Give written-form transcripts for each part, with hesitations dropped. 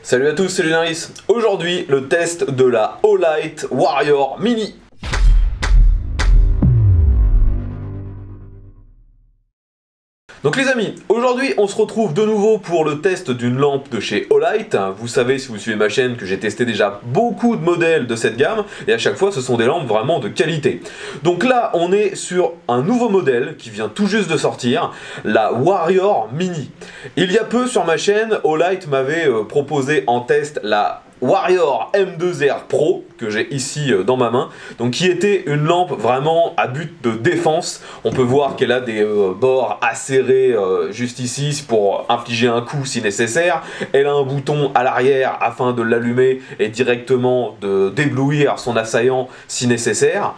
Salut à tous, c'est Lunaris. Aujourd'hui, le test de la Olight Warrior Mini. Donc les amis, aujourd'hui on se retrouve de nouveau pour le test d'une lampe de chez Olight. Vous savez, si vous suivez ma chaîne, que j'ai testé déjà beaucoup de modèles de cette gamme, et à chaque fois ce sont des lampes vraiment de qualité. Donc là on est sur un nouveau modèle qui vient tout juste de sortir, la Warrior Mini. Il y a peu sur ma chaîne, Olight m'avait proposé en test la Warrior M2R Pro, que j'ai ici dans ma main, donc qui était une lampe vraiment à but de défense. On peut voir qu'elle a des bords acérés juste ici pour infliger un coup si nécessaire. Elle a un bouton à l'arrière afin de l'allumer et directement de d'éblouir son assaillant si nécessaire.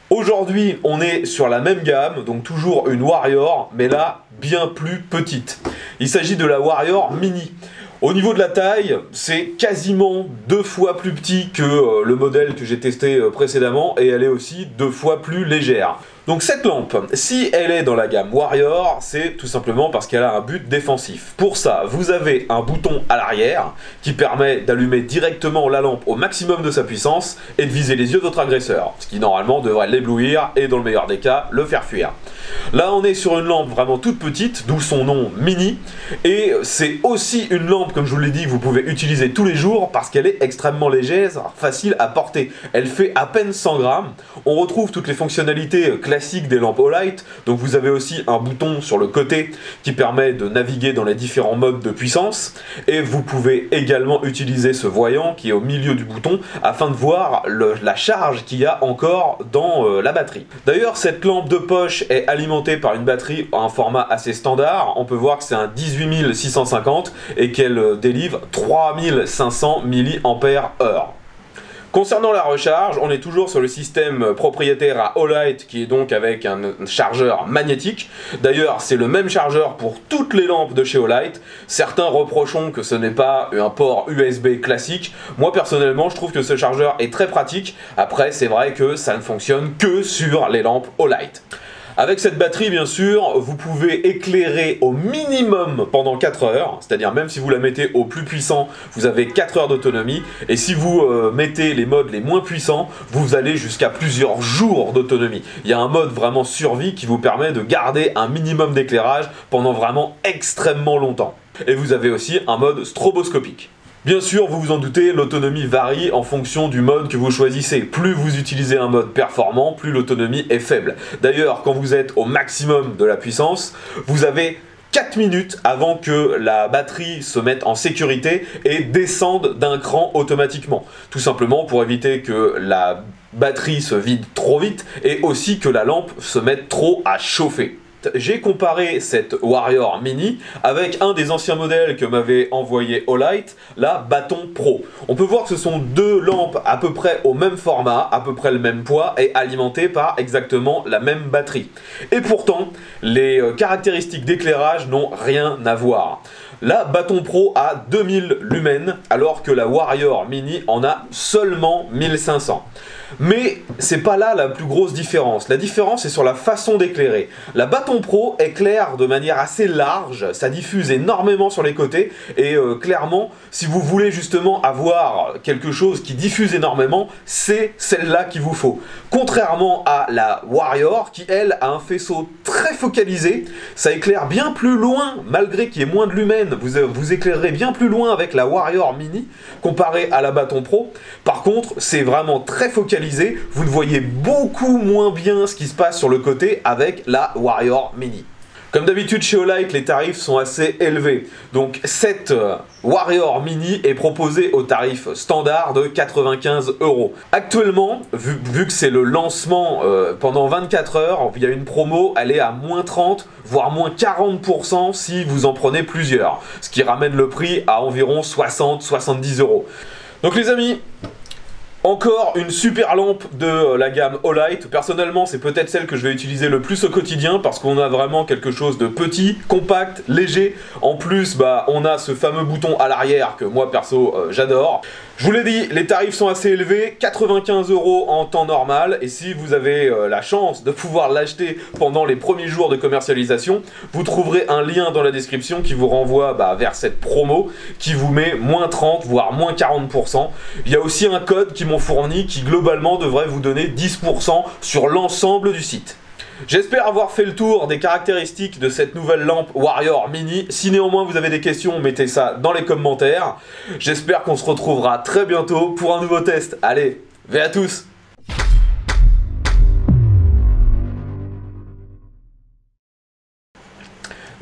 Aujourd'hui, on est sur la même gamme, donc toujours une Warrior, mais là, bien plus petite. Il s'agit de la Warrior Mini. Au niveau de la taille, c'est quasiment 2 fois plus petit que le modèle que j'ai testé précédemment, et elle est aussi 2 fois plus légère. Donc cette lampe, si elle est dans la gamme Warrior, c'est tout simplement parce qu'elle a un but défensif. Pour ça, vous avez un bouton à l'arrière qui permet d'allumer directement la lampe au maximum de sa puissance et de viser les yeux de votre agresseur, ce qui normalement devrait l'éblouir et dans le meilleur des cas, le faire fuir. Là on est sur une lampe vraiment toute petite, d'où son nom Mini, et c'est aussi une lampe, comme je vous l'ai dit, que vous pouvez utiliser tous les jours parce qu'elle est extrêmement légère, facile à porter. Elle fait à peine 100 grammes, on retrouve toutes les fonctionnalités classique des lampes Olight, donc vous avez aussi un bouton sur le côté qui permet de naviguer dans les différents modes de puissance, et vous pouvez également utiliser ce voyant qui est au milieu du bouton afin de voir la charge qu'il y a encore dans la batterie. D'ailleurs, cette lampe de poche est alimentée par une batterie à un format assez standard. On peut voir que c'est un 18650 et qu'elle délivre 3500 mAh. Concernant la recharge, on est toujours sur le système propriétaire à Olight qui est donc avec un chargeur magnétique. D'ailleurs, c'est le même chargeur pour toutes les lampes de chez Olight. Certains reprocheront que ce n'est pas un port USB classique. Moi personnellement, je trouve que ce chargeur est très pratique. Après, c'est vrai que ça ne fonctionne que sur les lampes Olight. Avec cette batterie, bien sûr, vous pouvez éclairer au minimum pendant 4 heures, c'est-à-dire même si vous la mettez au plus puissant, vous avez 4 heures d'autonomie, et si vous mettez les modes les moins puissants, vous allez jusqu'à plusieurs jours d'autonomie. Il y a un mode vraiment survie qui vous permet de garder un minimum d'éclairage pendant vraiment extrêmement longtemps. Et vous avez aussi un mode stroboscopique. Bien sûr, vous vous en doutez, l'autonomie varie en fonction du mode que vous choisissez. Plus vous utilisez un mode performant, plus l'autonomie est faible. D'ailleurs, quand vous êtes au maximum de la puissance, vous avez 4 minutes avant que la batterie se mette en sécurité et descende d'un cran automatiquement. Tout simplement pour éviter que la batterie se vide trop vite et aussi que la lampe se mette trop à chauffer. J'ai comparé cette Warrior Mini avec un des anciens modèles que m'avait envoyé Olight, la Bâton Pro. On peut voir que ce sont deux lampes à peu près au même format, à peu près le même poids et alimentées par exactement la même batterie. Et pourtant, les caractéristiques d'éclairage n'ont rien à voir. La Bâton Pro a 2000 lumens alors que la Warrior Mini en a seulement 1500. Mais c'est pas là la plus grosse différence. La différence est sur la façon d'éclairer. La Bâton Pro éclaire de manière assez large, ça diffuse énormément sur les côtés et clairement, si vous voulez justement avoir quelque chose qui diffuse énormément, c'est celle-là qu'il vous faut. Contrairement à la Warrior qui elle a un faisceau très focalisé, ça éclaire bien plus loin malgré qu'il y ait moins de lumens. Vous éclairerez bien plus loin avec la Warrior Mini comparé à la Bâton Pro. Par contre, c'est vraiment très focalisé. Vous ne voyez beaucoup moins bien ce qui se passe sur le côté avec la Warrior Mini. Comme d'habitude chez Olight, les tarifs sont assez élevés. Donc cette Warrior Mini est proposée au tarif standard de 95 €. Actuellement, vu que c'est le lancement pendant 24 heures, il y a une promo, elle est à moins 30, voire moins 40% si vous en prenez plusieurs. Ce qui ramène le prix à environ 60-70 €. Donc les amis, Encore une super lampe de la gamme Olight. Personnellement, c'est peut-être celle que je vais utiliser le plus au quotidien parce qu'on a vraiment quelque chose de petit, compact, léger. En plus, on a ce fameux bouton à l'arrière que moi perso j'adore. Je vous l'ai dit, les tarifs sont assez élevés, 95 € en temps normal, et si vous avez la chance de pouvoir l'acheter pendant les premiers jours de commercialisation, vous trouverez un lien dans la description qui vous renvoie vers cette promo, qui vous met moins 30 voire moins 40%. Il y a aussi un code qu'ils m'ont fourni qui globalement devrait vous donner 10% sur l'ensemble du site. J'espère avoir fait le tour des caractéristiques de cette nouvelle lampe Warrior Mini. Si néanmoins vous avez des questions, mettez ça dans les commentaires. J'espère qu'on se retrouvera très bientôt pour un nouveau test. Allez, à tous!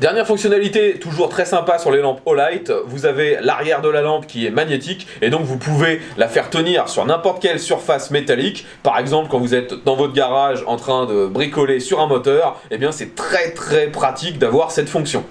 Dernière fonctionnalité, toujours très sympa sur les lampes Olight, vous avez l'arrière de la lampe qui est magnétique et donc vous pouvez la faire tenir sur n'importe quelle surface métallique. Par exemple, quand vous êtes dans votre garage en train de bricoler sur un moteur, eh bien c'est très pratique d'avoir cette fonction.